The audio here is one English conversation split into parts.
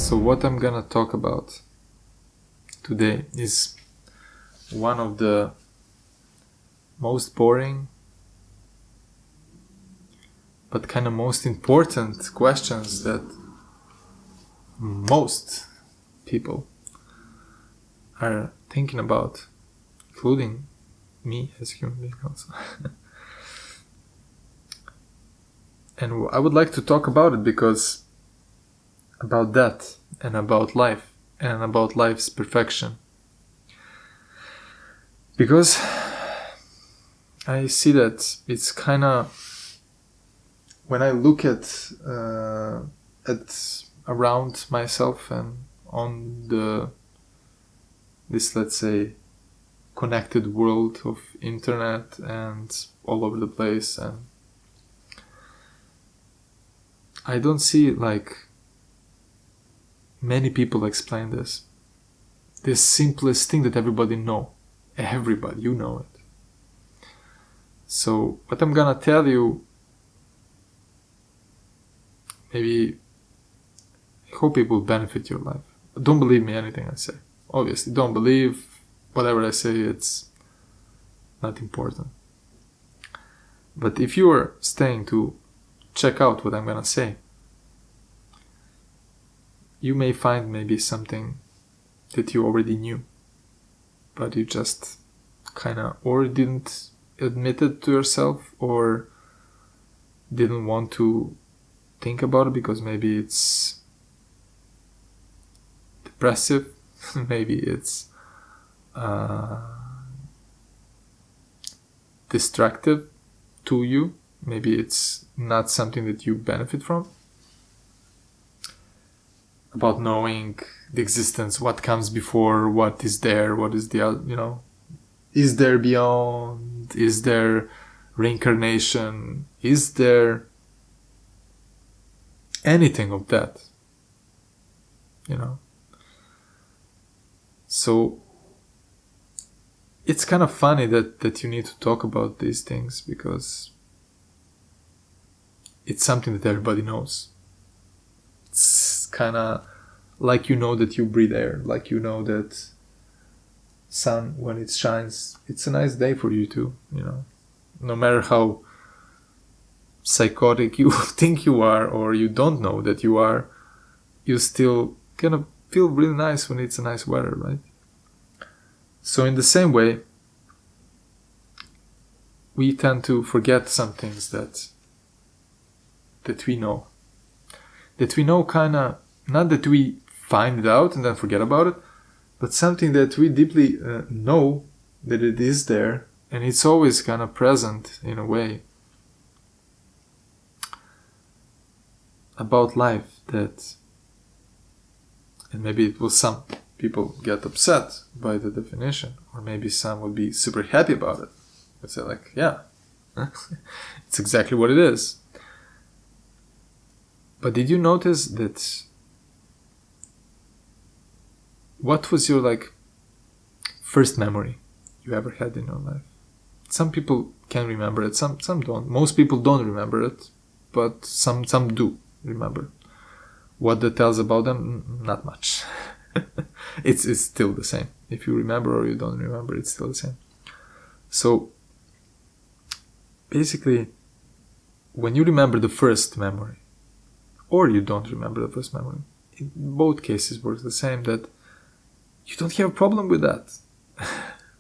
So what I'm gonna talk about today is one of the most boring but kind of most important questions that most people are thinking about, including me as a human being also. And I would like to talk about it because about that and about life and about life's perfection. Because I see that it's kind of, when I look at around myself and on this, let's say, connected world of internet and all over the place, and I don't see like many people explain this simplest thing that everybody know. Everybody, you know it. So what I'm gonna tell you, maybe I hope it will benefit your life. Don't believe me anything I say. Obviously, don't believe whatever I say, it's not important. But if you are staying to check out what I'm gonna say, you may find maybe something that you already knew, but you just kinda or didn't admit it to yourself or didn't want to think about it because maybe it's depressive, maybe it's distractive to you, maybe it's not something that you benefit from. About knowing the existence, what comes before, what is there, what is the other, is there beyond, is there reincarnation, is there anything of that, So it's kind of funny that you need to talk about these things because it's something that everybody knows. It's kind of like that you breathe air, like that sun, when it shines, it's a nice day for you too, no matter how psychotic you think you are or you don't know that you are, you still gonna feel really nice when it's a nice weather, right? So in the same way, we tend to forget some things that we know. That we know kind of, not that we find it out and then forget about it, but something that we deeply know that it is there and it's always kind of present in a way. About life that, and maybe it will some people get upset by the definition, or maybe some will be super happy about it. They say like, yeah, it's exactly what it is. But did you notice that what was your first memory you ever had in your life? Some people can remember it, some don't. Most people don't remember it, but some do remember. What that tells about them, not much. It's still the same. If you remember or you don't remember, it's still the same. So basically, when you remember the first memory, or you don't remember the first memory, in both cases works the same, that you don't have a problem with that.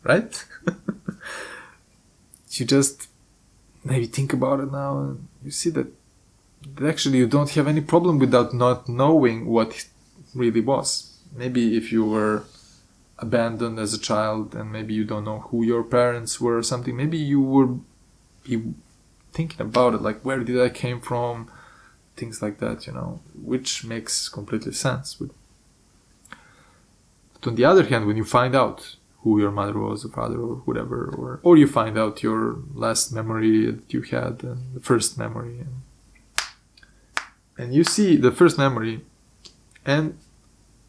Right? You just maybe think about it now and you see that actually you don't have any problem without not knowing what it really was. Maybe if you were abandoned as a child and maybe you don't know who your parents were or something, maybe you were thinking about it, like where did I came from, things like that, which makes completely sense. But on the other hand, when you find out who your mother was, or father, or whatever, or you find out your last memory that you had and the first memory, and you see the first memory, and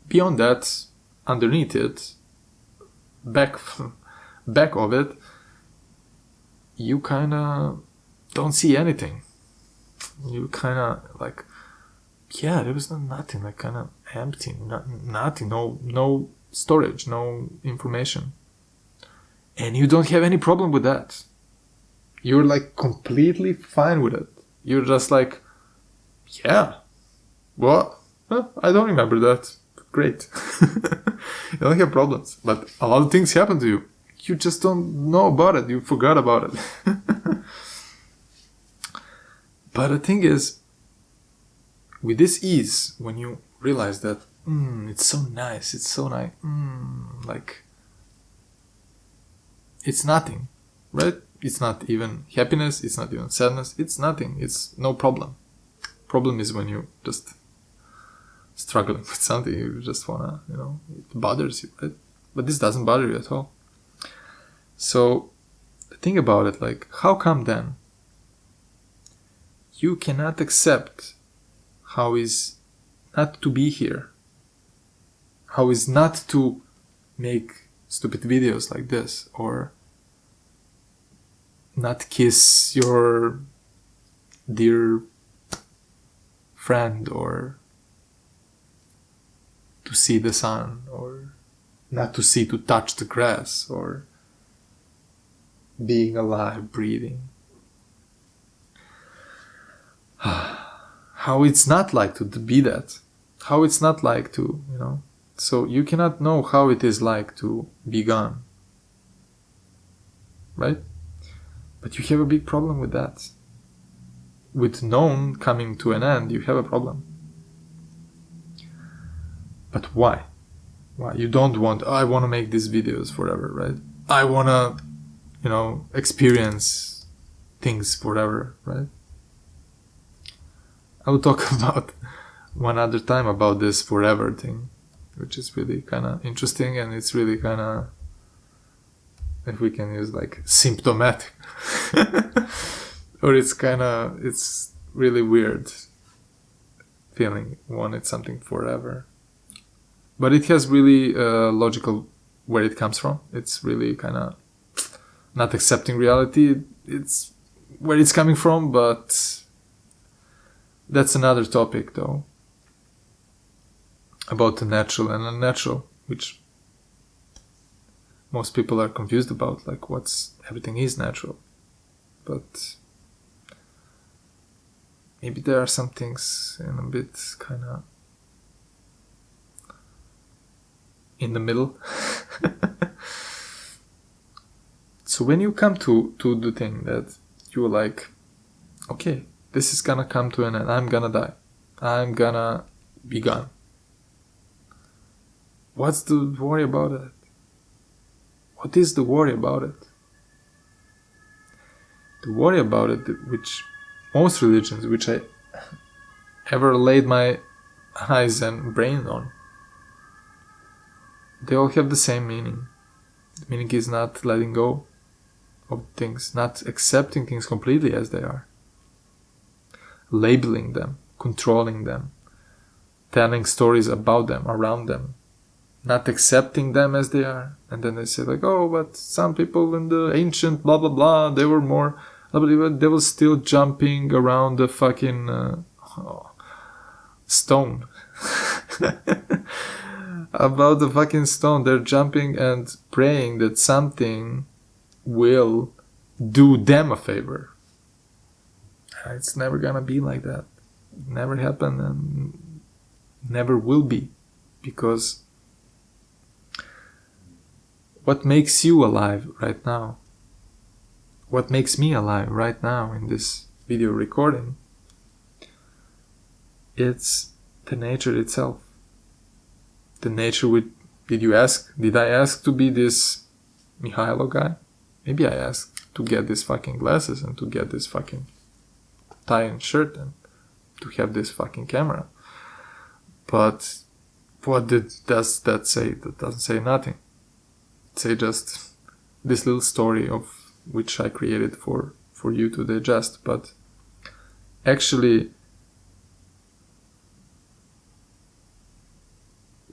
beyond that, underneath it, back of it, you kind of don't see anything. You kind of yeah, there was nothing, like kind of empty, nothing, no storage, no information. And you don't have any problem with that. You're like completely fine with it. You're just like, yeah, what? Well, I don't remember that. Great. You don't have problems. But a lot of things happen to you. You just don't know about it. You forgot about it. But the thing is, with this ease, when you realize that, it's so nice, like, it's nothing, right? It's not even happiness, it's not even sadness, it's nothing, it's no problem. Problem is when you just struggling with something, you just wanna, it bothers you, right? But this doesn't bother you at all. So think about it, like, how come then you cannot accept how is not to be here, how is not to make stupid videos like this, or not kiss your dear friend, or to see the sun, or not to touch the grass, or being alive, breathing. How it's not like to be that, how it's not like to, so you cannot know how it is like to be gone, right? But you have a big problem with that. With known coming to an end, you have a problem. But why? Why? You don't want, I want to make these videos forever, right? I want to, experience things forever, right? I will talk about one other time about this forever thing, which is really kind of interesting, and it's really kind of, if we can use like symptomatic, or it's really weird feeling wanted something forever. But it has really logical where it comes from. It's really kind of not accepting reality. It's where it's coming from, but that's another topic though. About the natural and unnatural, which most people are confused about, like everything is natural. But maybe there are some things in a bit kind of in the middle. So when you come to the thing that you're like, okay, this is gonna come to an end, I'm gonna die, I'm gonna be gone. What's the worry about it? What is the worry about it? The worry about it, which most religions, which I ever laid my eyes and brain on, they all have the same meaning. The meaning is not letting go of things, not accepting things completely as they are, labeling them, controlling them, telling stories about them, around them, not accepting them as they are. And then they say like, oh, but some people in the ancient blah blah blah, they were more, they were still jumping around the fucking stone. About the fucking stone, they're jumping and praying that something will do them a favor. It's never gonna be like that. Never happened and never will be. Because what makes you alive right now, what makes me alive right now in this video recording, it's the nature itself. The nature did I ask to be this Mihailo guy? Maybe I asked to get these fucking glasses and to get this fucking tie and shirt and to have this fucking camera. But what does that say? That doesn't say nothing. It say just this little story of which I created for you to digest. But actually,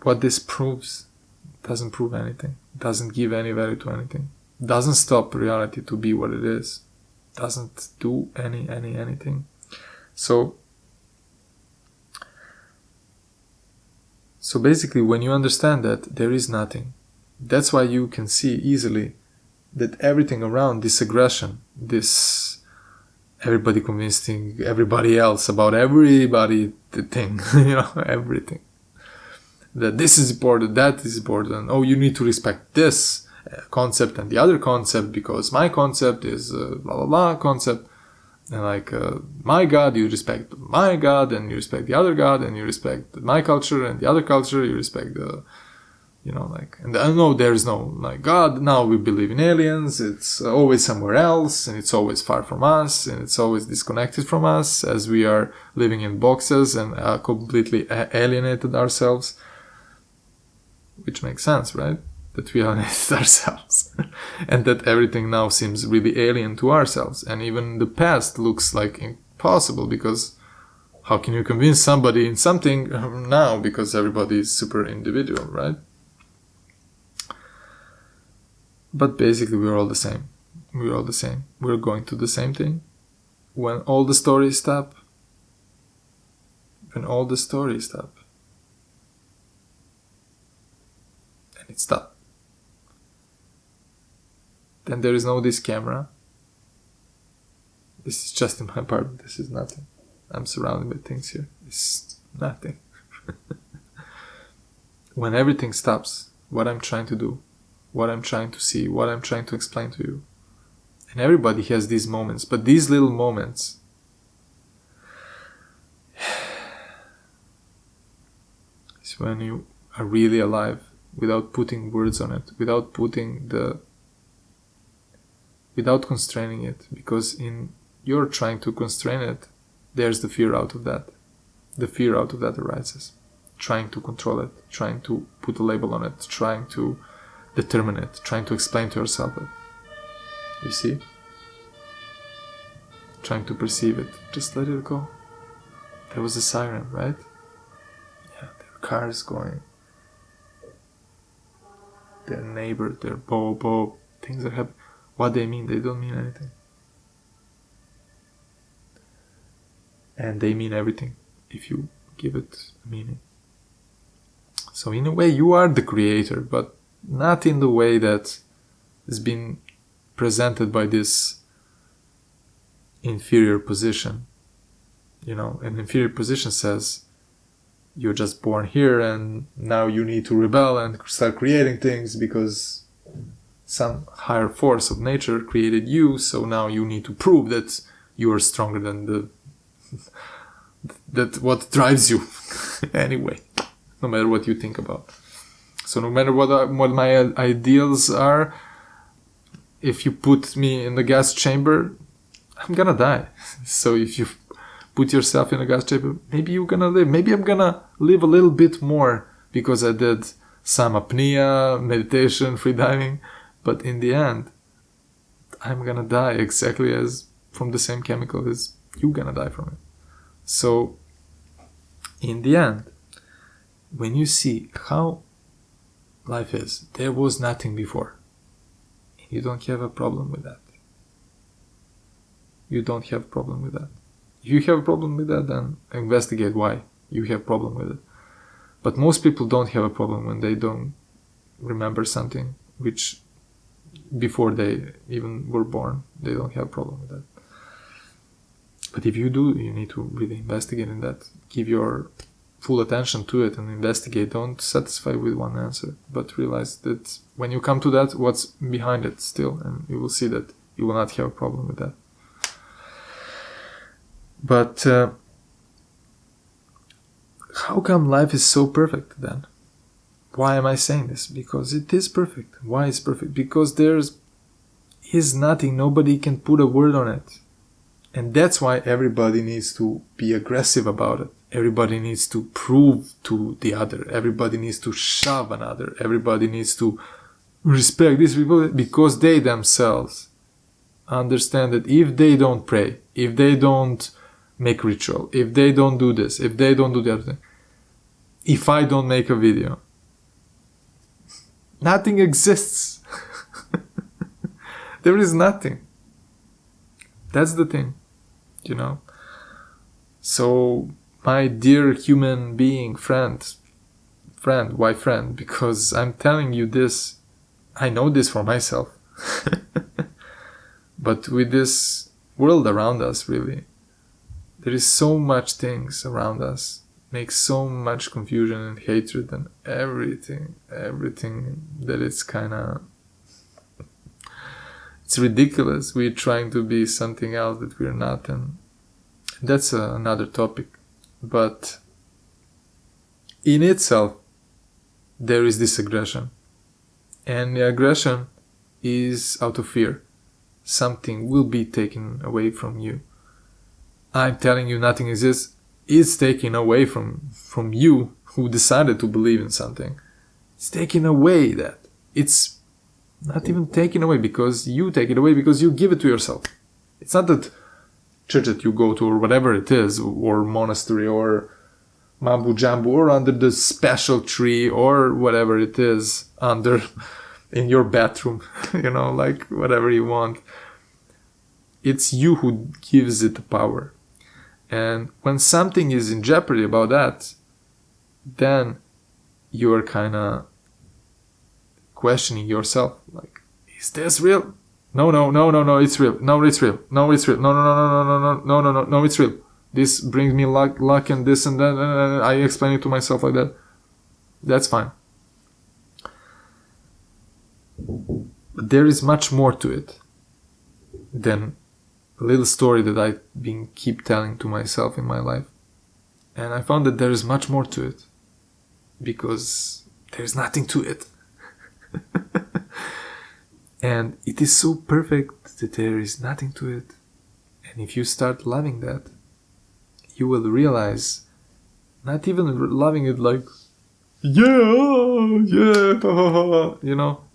what this proves doesn't prove anything. Doesn't give any value to anything. Doesn't stop reality to be what it is. Doesn't do anything. So So basically, when you understand that there is nothing, that's why you can see easily that everything around this aggression, this everybody convincing everybody else about everybody, the thing, everything. That this is important, that is important. Oh, you need to respect this concept and the other concept because my concept is blah blah blah concept. And like my God, you respect my God, and you respect the other God, and you respect my culture and the other culture. You respect the, and I know there is no like God. Now we believe in aliens. It's always somewhere else, and it's always far from us, and it's always disconnected from us, as we are living in boxes and completely alienated ourselves. Which makes sense, right? That we alienated ourselves and that everything now seems really alien to ourselves, and even the past looks like impossible, because how can you convince somebody in something now, because everybody is super individual, right? But basically we're all the same. We're going to the same thing. When all the stories stop, and it stopped, then there is no this camera. This is just in my apartment. This is nothing. I'm surrounded by things here. It's nothing. When everything stops, what I'm trying to do, what I'm trying to see, what I'm trying to explain to you, and everybody has these moments, but these little moments is when you are really alive, without putting words on it, without constraining it, because in you're trying to constrain it, there's the fear out of that. The fear out of that arises. Trying to control it, trying to put a label on it, trying to determine it, trying to explain to yourself it. You see? Trying to perceive it. Just let it go. There was a siren, right? Yeah, there are cars going. Their neighbor, their bo, things are happening. What they mean, they don't mean anything. And they mean everything if you give it a meaning. So in a way you are the creator, but not in the way that has been presented by this inferior position. An inferior position says you're just born here and now you need to rebel and start creating things because some higher force of nature created you, so now you need to prove that you are stronger than that what drives you anyway, no matter what you think about. So no matter what my ideals are, if you put me in the gas chamber, I'm gonna die. So if you put yourself in a gas chamber, maybe you're gonna live. Maybe I'm gonna live a little bit more because I did some apnea, meditation, free diving. But in the end, I'm gonna die exactly as from the same chemical as you're gonna die from it. So, in the end, when you see how life is, there was nothing before. You don't have a problem with that. You don't have a problem with that. If you have a problem with that, then investigate why you have a problem with it. But most people don't have a problem when they don't remember something which before they even were born. They don't have a problem with that. But if you do, you need to really investigate in that. Give your full attention to it and investigate. Don't satisfy with one answer, but realize that when you come to that, what's behind it still, and you will see that you will not have a problem with that. But how come life is so perfect then? Why am I saying this? Because it is perfect. Why is perfect? Because there is nothing, nobody can put a word on it. And that's why everybody needs to be aggressive about it. Everybody needs to prove to the other. Everybody needs to shove another. Everybody needs to respect these people because they themselves understand that if they don't pray, if they don't make ritual, if they don't do this, if they don't do the other thing, if I don't make a video, nothing exists. There is nothing. That's the thing, So, my dear human being friend, friend. Why friend? Because I'm telling you this, I know this for myself. But with this world around us, really, there is so much things around us, makes so much confusion and hatred and everything that it's kind of, it's ridiculous. We're trying to be something else that we're not, and that's another topic. But in itself, there is this aggression, and the aggression is out of fear. Something will be taken away from you. I'm telling you nothing exists. It's taken away from you who decided to believe in something. It's taken away that. It's not even taken away because you take it away because you give it to yourself. It's not that church that you go to or whatever it is, or monastery or Mambu Jambu, or under the special tree or whatever it is under in your bathroom, like whatever you want. It's you who gives it the power. And when something is in jeopardy about that, then you are kind of questioning yourself. Like, is this real? No, it's real. No, it's real. No, it's real. No, it's real. This brings me luck and this and that. And I explain it to myself like that. That's fine. But there is much more to it than a little story that I've been keep telling to myself in my life. And I found that there is much more to it because there's nothing to it. And it is so perfect that there is nothing to it. And if you start loving that, you will realize, not even loving it like,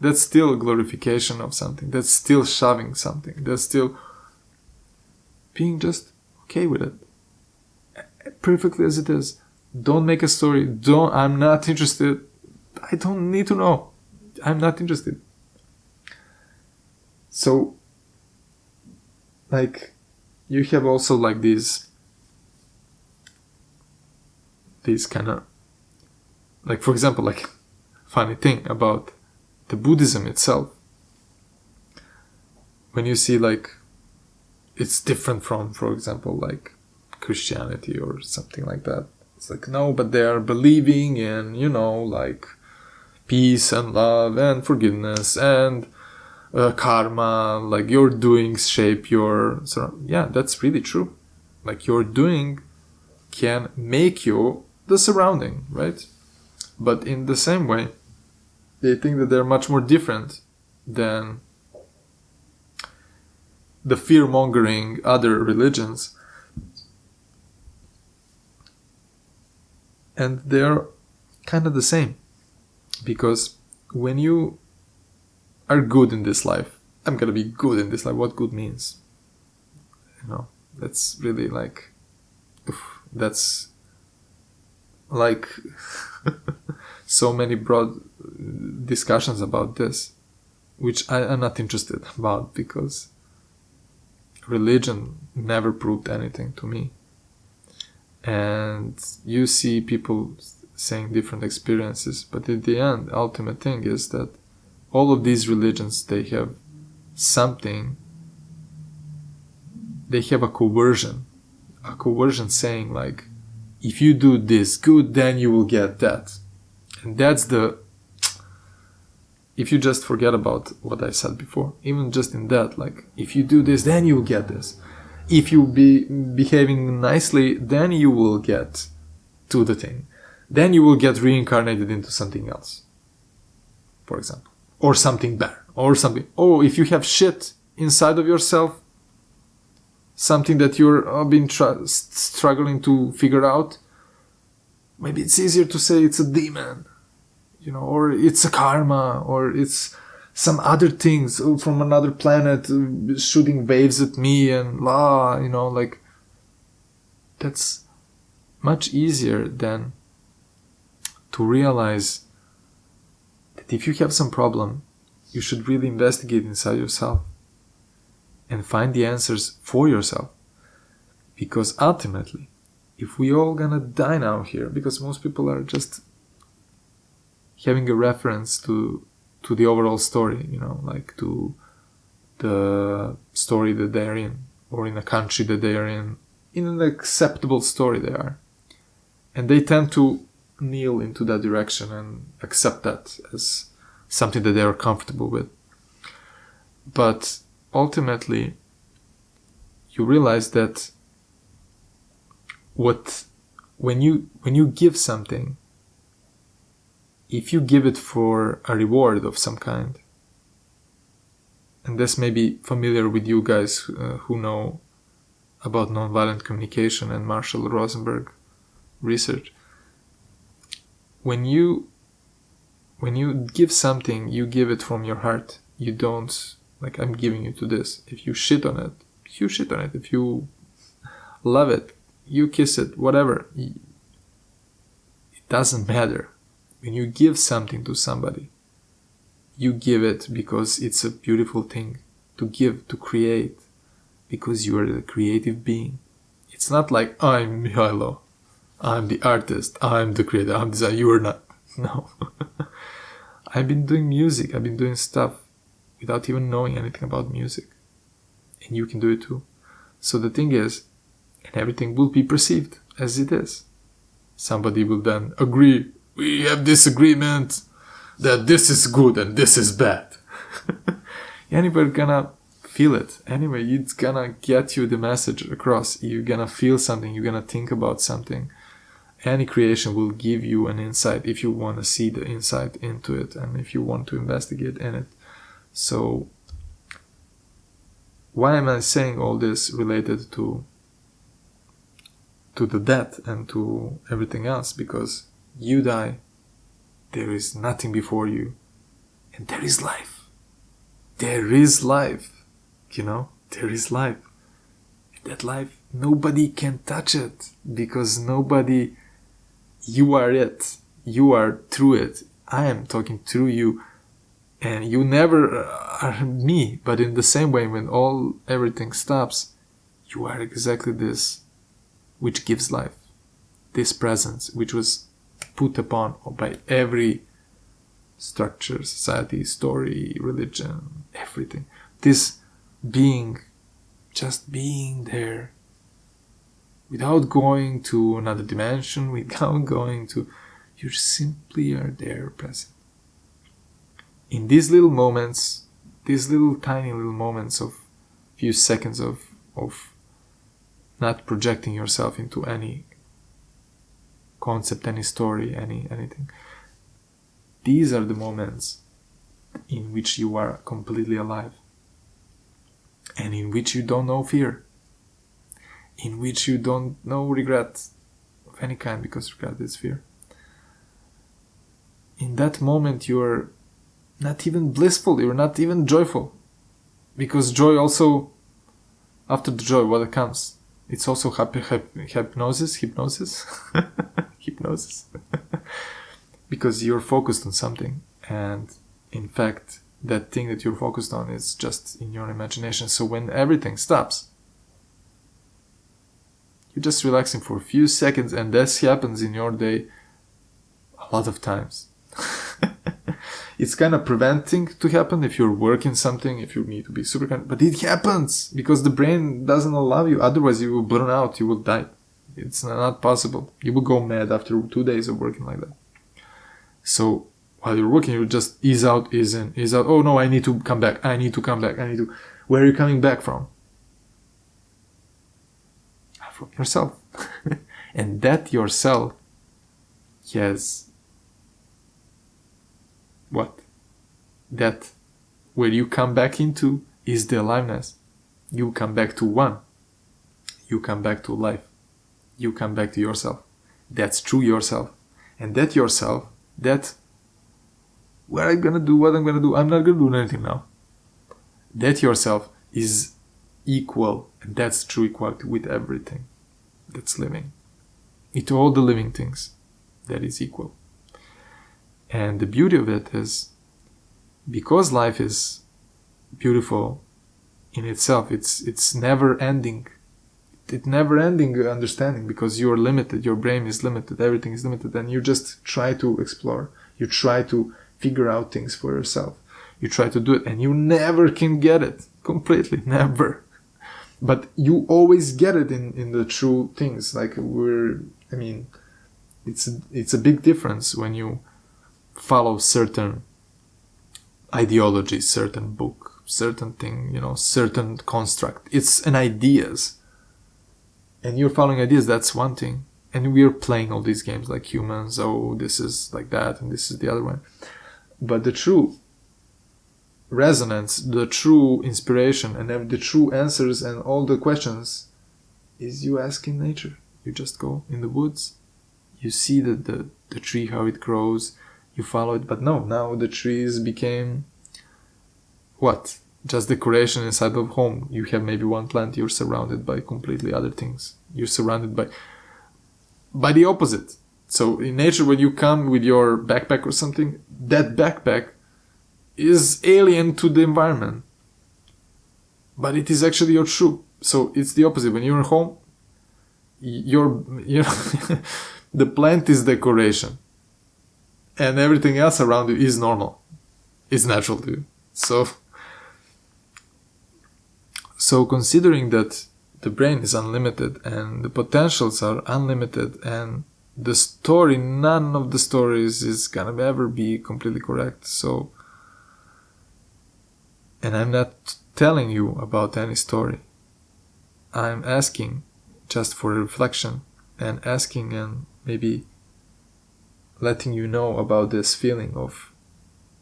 that's still glorification of something. That's still shoving something. That's still being just okay with it. Perfectly as it is. Don't make a story. I'm not interested. I don't need to know. I'm not interested. So, you have also these kind of, for example, funny thing about the Buddhism itself. When you see it's different from, for example, Christianity or something like that. It's no, but they are believing in, peace and love and forgiveness and karma, your doings shape your... Yeah, that's really true. Your doing can make you the surrounding, right? But in the same way, they think that they're much more different than the fear-mongering other religions. And they're kind of the same. Because when you are good in this life, I'm gonna be good in this life, what good means? That's really that's so many broad discussions about this, which I'm not interested about because religion never proved anything to me. And you see people saying different experiences, but in the end, ultimate thing is that all of these religions, they have something, they have a coercion saying if you do this good, then you will get that. And that's if you just forget about what I said before, even just in that, if you do this, then you will get this. If you be behaving nicely, then you will get to the thing. Then you will get reincarnated into something else, for example. Or something better. Or something. Oh, if you have shit inside of yourself, something that you're been struggling to figure out, maybe it's easier to say it's a demon, or it's a karma, or it's some other things from another planet shooting waves at me and that's much easier than to realize that if you have some problem, you should really investigate inside yourself and find the answers for yourself. Because ultimately, if we all gonna die now here, because most people are just having a reference to the overall story, like to the story that they're in, or in a country that they are in an acceptable story they are. And they tend to kneel into that direction and accept that as something that they are comfortable with. But ultimately, you realize that when you give something, if you give it for a reward of some kind, and this may be familiar with you guys who know about nonviolent communication and Marshall Rosenberg research. When you give something, you give it from your heart. You don't, like, I'm giving you to this. If you shit on it, you shit on it. If you love it, you kiss it, whatever. It doesn't matter. When you give something to somebody, you give it because it's a beautiful thing to give, to create, because you are a creative being. It's not like, I'm Mihailo, I'm the artist, I'm the creator, I'm designer, you are not. No. I've been doing music, I've been doing stuff without even knowing anything about music. And you can do it too. So the thing is, and everything will be perceived as it is. Somebody will then agree, we have disagreement, that this is good and this is bad. Anyway, gonna feel it. Anyway, it's gonna get you the message across. You're gonna feel something, you're gonna think about something. Any creation will give you an insight if you want to see the insight into it and if you want to investigate in it. So, why am I saying all this related to the death and to everything else? Because you die, there is nothing before you, and there is life. There is life, there is life. And that life, nobody can touch it, because you are it. You are through it. I am talking through you, and you never are me, but in the same way, when everything stops, you are exactly this, which gives life. This presence, which was put upon by every structure, society, story, religion, everything. This being, just being there, without going to another dimension, without going to, you simply are there, present. In these little moments, these little tiny little moments of few seconds of not projecting yourself into any concept, any story, anything. These are the moments in which you are completely alive, and in which you don't know fear, in which you don't know regret of any kind, because regret is fear. In that moment you're not even blissful, you're not even joyful, because joy also, after the joy, what comes? It's also hypnosis. Hypnosis. Because you're focused on something, and in fact that thing that you're focused on is just in your imagination. So when everything stops, you're just relaxing for a few seconds, and this happens in your day a lot of times. It's kind of preventing to happen if you're working something, if you need to be super kind, but it happens because the brain doesn't allow you. Otherwise you will burn out, you will die. It's not possible. You will go mad after 2 days of working like that. So while you're working, you just ease out, ease in, ease out. Oh no, I need to come back. Where are you coming back from? From yourself. And that yourself has what? That where you come back into is the aliveness. You come back to one. You come back to life. You come back to yourself. That's true yourself. And that yourself, that what I'm gonna do, I'm not gonna do anything now. That yourself is equal, and that's true equality with everything that's living. With all the living things, that is equal. And the beauty of it is, because life is beautiful in itself, it's never ending. It's never ending understanding, because you're limited, your brain is limited, everything is limited, and you just try to explore. You try to figure out things for yourself. You try to do it, and you never can get it completely, never. But you always get it in the true things. Like it's a big difference when you follow certain ideology, certain book, certain thing, certain construct. It's an ideas. And you're following ideas, that's one thing. And we're playing all these games like humans. Oh, this is like that, and this is the other one. But the true resonance, the true inspiration, and the true answers and all the questions is you ask in nature. You just go in the woods. You see the tree, how it grows. You follow it. But no, now the trees became what? Just decoration inside of home. You have maybe one plant, you're surrounded by completely other things. You're surrounded by the opposite. So in nature, when you come with your backpack or something, that backpack is alien to the environment. But it is actually your shoe. So it's the opposite. When you're home, the plant is decoration. And everything else around you is normal. It's natural to you. So considering that the brain is unlimited and the potentials are unlimited and the story, none of the stories is gonna ever be completely correct. So, and I'm not telling you about any story. I'm asking just for a reflection and asking and maybe letting you know about this feeling of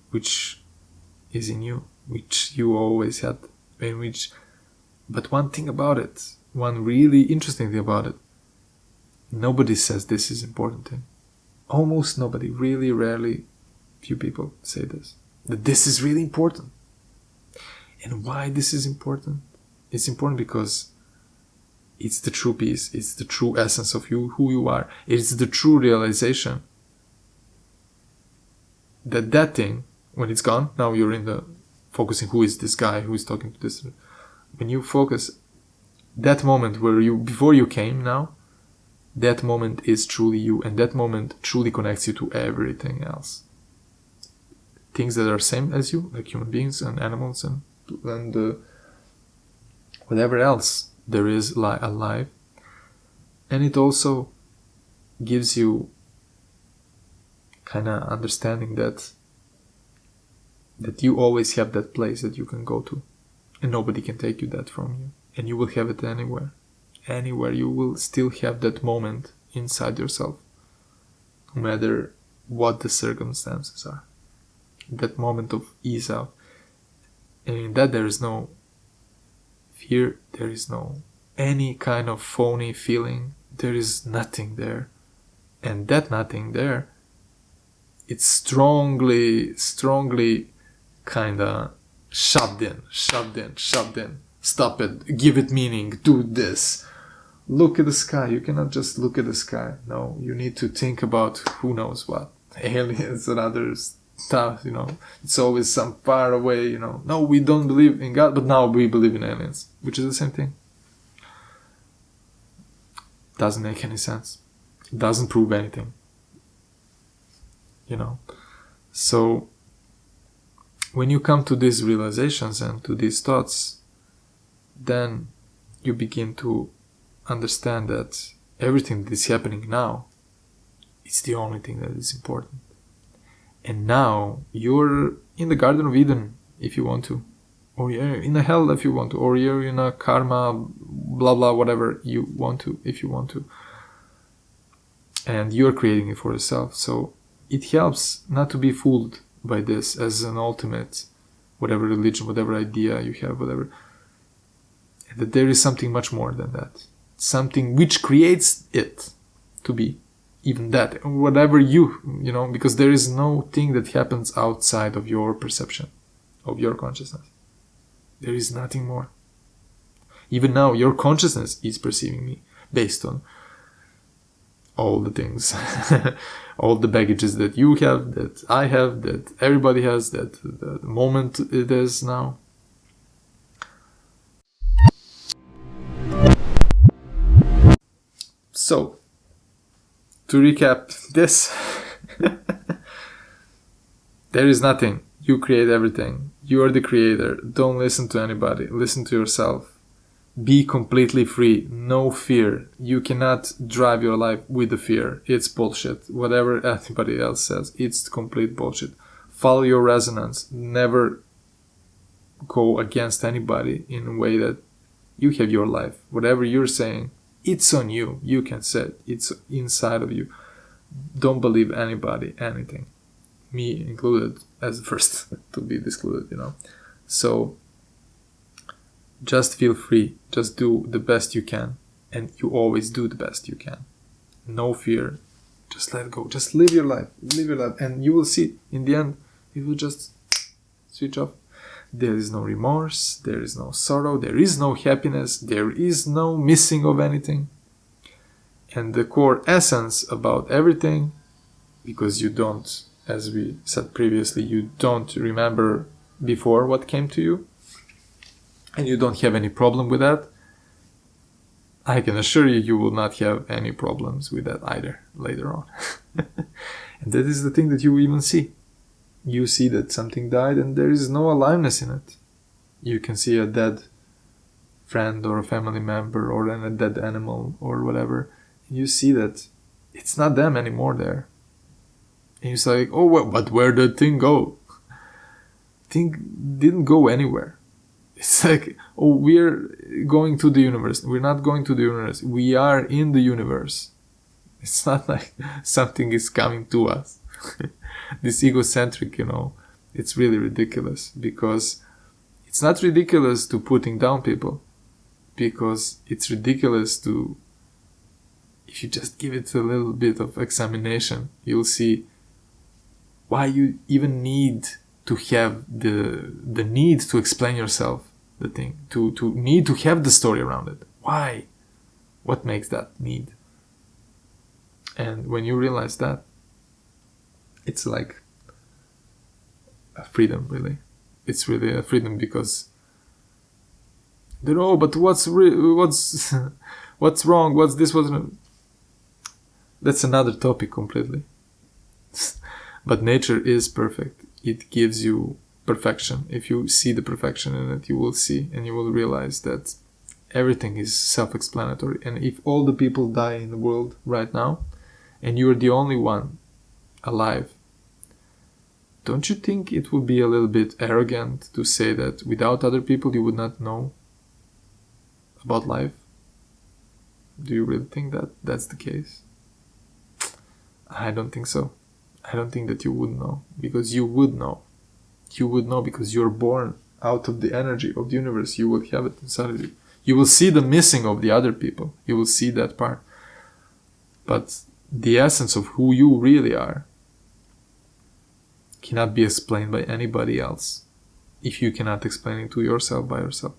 which is in you, which you always had, but one thing about it, one really interesting thing about it, nobody says this is important thing. Almost nobody, really rarely, few people say this, that this is really important. And why this is important? It's important because it's the true peace, it's the true essence of you, who you are. It's the true realization that thing, when it's gone, now you're in the focusing, who is this guy, who is talking to this. When you focus, that moment where before you came now, that moment is truly you, and that moment truly connects you to everything else. Things that are same as you, like human beings and animals and whatever else there is alive. And it also gives you kind of understanding that you always have that place that you can go to, and nobody can take you that from you, and you will have it anywhere you will still have that moment inside yourself, no matter what the circumstances are, that moment of ease out. And in that there is no fear, there is no any kind of phony feeling, there is nothing there. And that nothing there, it's strongly kinda shoved in. Stop it, give it meaning, do this. Look at the sky. You cannot just look at the sky. No, you need to think about who knows what. Aliens and other stuff, It's always some far away, No, we don't believe in God, but now we believe in aliens, which is the same thing. Doesn't make any sense. Doesn't prove anything. So when you come to these realizations and to these thoughts, then you begin to understand that everything that is happening now is the only thing that is important. And now you're in the Garden of Eden if you want to, or you're in a hell if you want to, or you're in a karma, blah blah, whatever you want to, if you want to. And you're creating it for yourself. So it helps not to be fooled by this as an ultimate, whatever religion, whatever idea you have, whatever. And that there is something much more than that. Something which creates it to be even that, whatever because there is no thing that happens outside of your perception, of your consciousness. There is nothing more. Even now, your consciousness is perceiving me based on all the things, all the baggages that you have, that I have, that everybody has, that the moment it is now. So, to recap this, There is nothing. You create everything. You are the creator. Don't listen to anybody. Listen to yourself. Be completely free. No fear. You cannot drive your life with the fear. It's bullshit. Whatever anybody else says, it's complete bullshit. Follow your resonance. Never go against anybody in a way that you have your life. Whatever you're saying, it's on you. You can say it. It's inside of you. Don't believe anybody, anything. Me included, as the first to be discluded, So just feel free. Just do the best you can. And you always do the best you can. No fear. Just let go. Just live your life. Live your life. And you will see, in the end, it will just switch off. There is no remorse. There is no sorrow. There is no happiness. There is no missing of anything. And the core essence about everything, because you don't, as we said previously, you don't remember before what came to you, and you don't have any problem with that, I can assure you, you will not have any problems with that either later on. And that is the thing that you even see. You see that something died and there is no aliveness in it. You can see a dead friend or a family member or a dead animal or whatever. You see that it's not them anymore there. And you're like, oh, well, but where did the thing go? Thing didn't go anywhere. It's like, oh, we're going to the universe. We're not going to the universe. We are in the universe. It's not like something is coming to us. This egocentric, it's really ridiculous, because it's not ridiculous to putting down people, because it's ridiculous to, if you just give it a little bit of examination, you'll see why you even need to have the need to explain yourself, the thing, to need to have the story around it. Why? What makes that need? And when you realize that, it's like a freedom, really. It's really a freedom, because they know, but what's what's wrong? What's this? That's another topic completely. But nature is perfect. It gives you perfection. If you see the perfection in it, you will see and you will realize that everything is self-explanatory. And if all the people die in the world right now, and you're the only one alive, don't you think it would be a little bit arrogant to say that without other people you would not know about life? Do you really think that that's the case? I don't think so. I don't think that you would know, because you would know. You would know because you're born out of the energy of the universe. You will have it inside of you. You will see the missing of the other people. You will see that part. But the essence of who you really are cannot be explained by anybody else if you cannot explain it to yourself by yourself.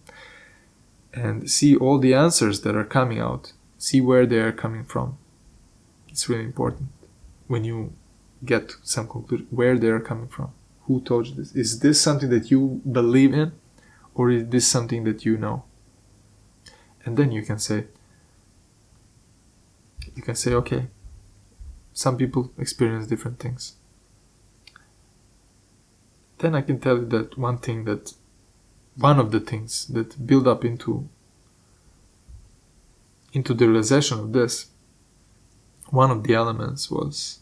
And see all the answers that are coming out. See where they are coming from. It's really important. When you get to some conclusion, where they are coming from. Who told you this? Is this something that you believe in? Or is this something that you know? And then you can say, okay, some people experience different things. Then I can tell you that one of the things that build up into the realization of this, one of the elements was,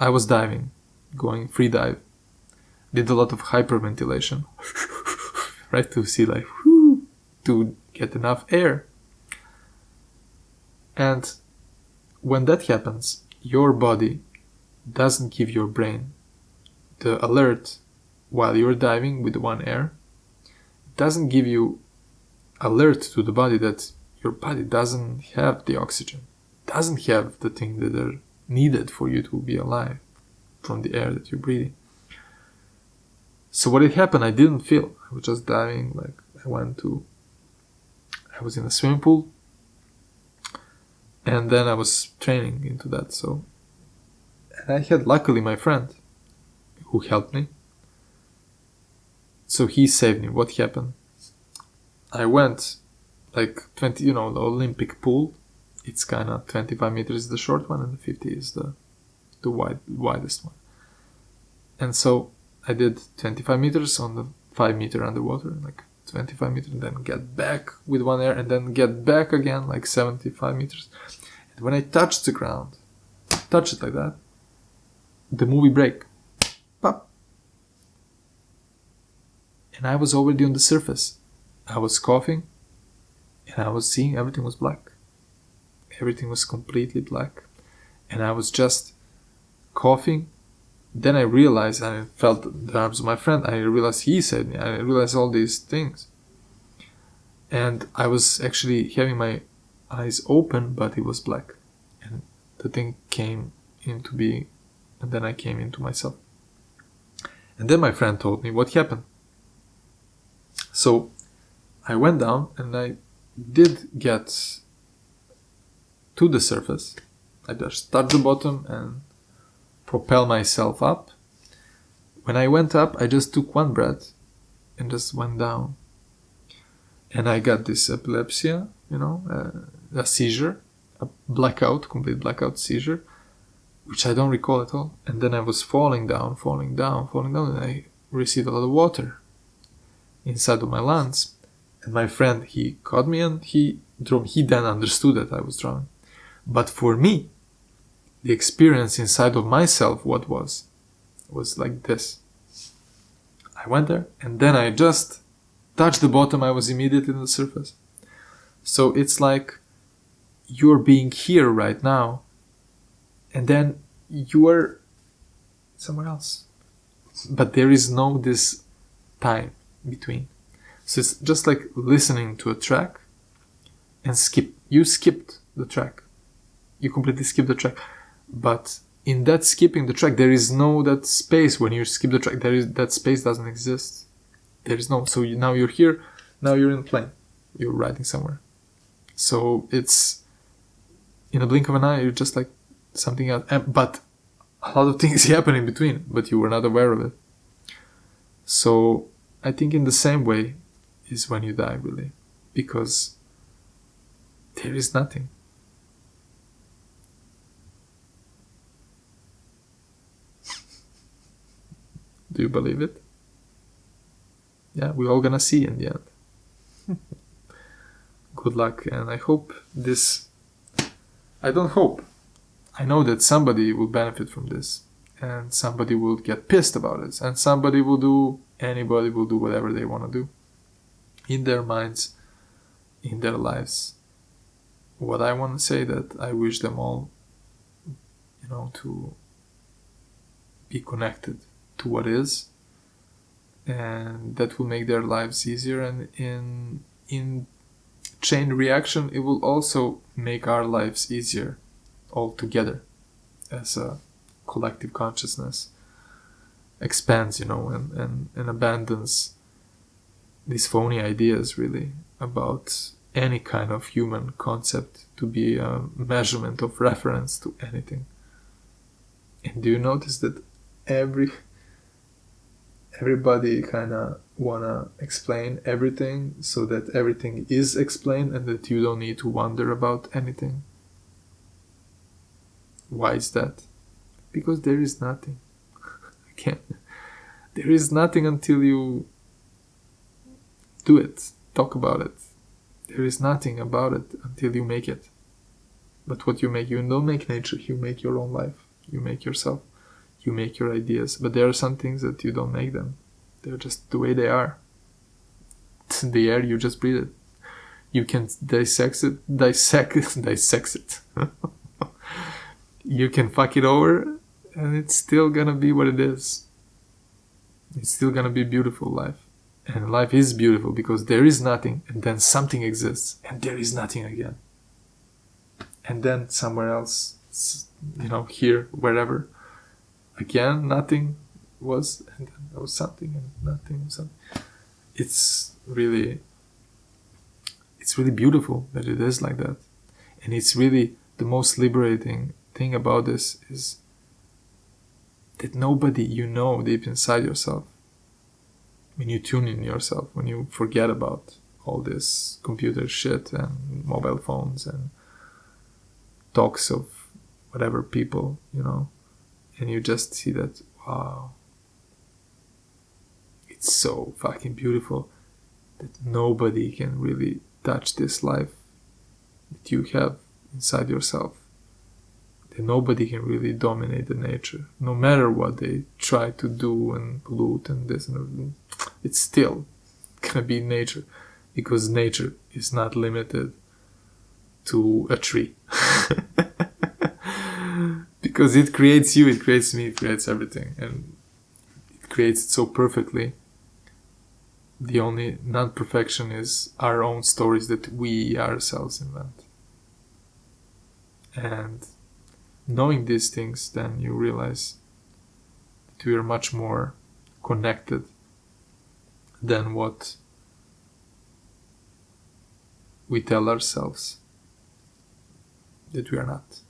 I was diving, going free dive, did a lot of hyperventilation, right, to see like, to get enough air. And when that happens, your body doesn't give your brain the alert while you're diving with one air. It doesn't give you alert to the body that your body doesn't have the oxygen, doesn't have the thing that are needed for you to be alive from the air that you're breathing. So what had happened, I didn't feel. I was just diving, like I was in a swimming pool, and then I was training into that. So, and I had luckily my friend who helped me. So he saved me. What happened? I went like 20, the Olympic pool. It's kind of 25 meters is the short one and the 50 is the widest one. And so I did 25 meters on the 5 meter underwater, like 25 meters, and then get back with one air, and then get back again, like 75 meters. And when I touched the ground, touch it like that, the movie break. Pop. And I was already on the surface. I was coughing, and I was seeing everything was black. Everything was completely black. And I was just coughing. Then I realized, and I felt the arms of my friend, I realized he said me, I realized all these things. And I was actually having my eyes open, but it was black. And the thing came into being, and then I came into myself. And then my friend told me what happened. So I went down, and I did get to the surface. I just touched the bottom and propel myself up. When I went up, I just took one breath and just went down. And I got this epilepsy, a seizure, a blackout, complete blackout seizure, which I don't recall at all. And then I was falling down, and I received a lot of water inside of my lungs. And my friend, he caught me and he then understood that I was drowning. But for me, the experience inside of myself, what was like this. I went there, and then I just touched the bottom. I was immediately on the surface. So it's like you're being here right now, and then you are somewhere else. But there is no this time between. So it's just like listening to a track and skip. You skipped the track. You completely skipped the track. But in that skipping the track, there is no that space. When you skip the track, that space doesn't exist. There is no. So now you're here. Now you're in a plane. You're riding somewhere. So it's in a blink of an eye. You're just like something else. But a lot of things happen in between, but you were not aware of it. So I think in the same way is when you die, really, because there is nothing. Do you believe it? Yeah, we're all gonna see in the end. Good luck, and I hope this... I don't hope. I know that somebody will benefit from this, and somebody will get pissed about it, and anybody will do whatever they want to do in their minds, in their lives. What I want to say that I wish them all, to be connected to what is, and that will make their lives easier, and in chain reaction it will also make our lives easier all together as a collective consciousness expands, and abandons these phony ideas really about any kind of human concept to be a measurement of reference to anything. And do you notice that everybody kind of wanna explain everything so that everything is explained and that you don't need to wonder about anything? Why is that? Because there is nothing. Again, there is nothing until you do it, talk about it. There is nothing about it until you make it. But what you make, you don't make nature, you make your own life. You make yourself. You make your ideas. But there are some things that you don't make them. They're just the way they are. The air, you just breathe it. You can dissect it. You can fuck it over, and it's still gonna be what it is. It's still gonna be beautiful life. And life is beautiful because there is nothing, and then something exists, and there is nothing again. And then somewhere else, here, wherever, again, nothing was, and then there was something, and nothing was something. It's really beautiful that it is like that. And it's really the most liberating thing about this is that nobody deep inside yourself, when you tune in yourself, when you forget about all this computer shit and mobile phones and talks of whatever people, and you just see that, wow, it's so fucking beautiful that nobody can really touch this life that you have inside yourself. That nobody can really dominate the nature, no matter what they try to do and pollute and this and everything. It's still gonna be nature, because nature is not limited to a tree. Because it creates you, it creates me, it creates everything, and it creates it so perfectly. The only non-perfection is our own stories that we ourselves invent. And knowing these things, then you realize that we are much more connected than what we tell ourselves that we are not.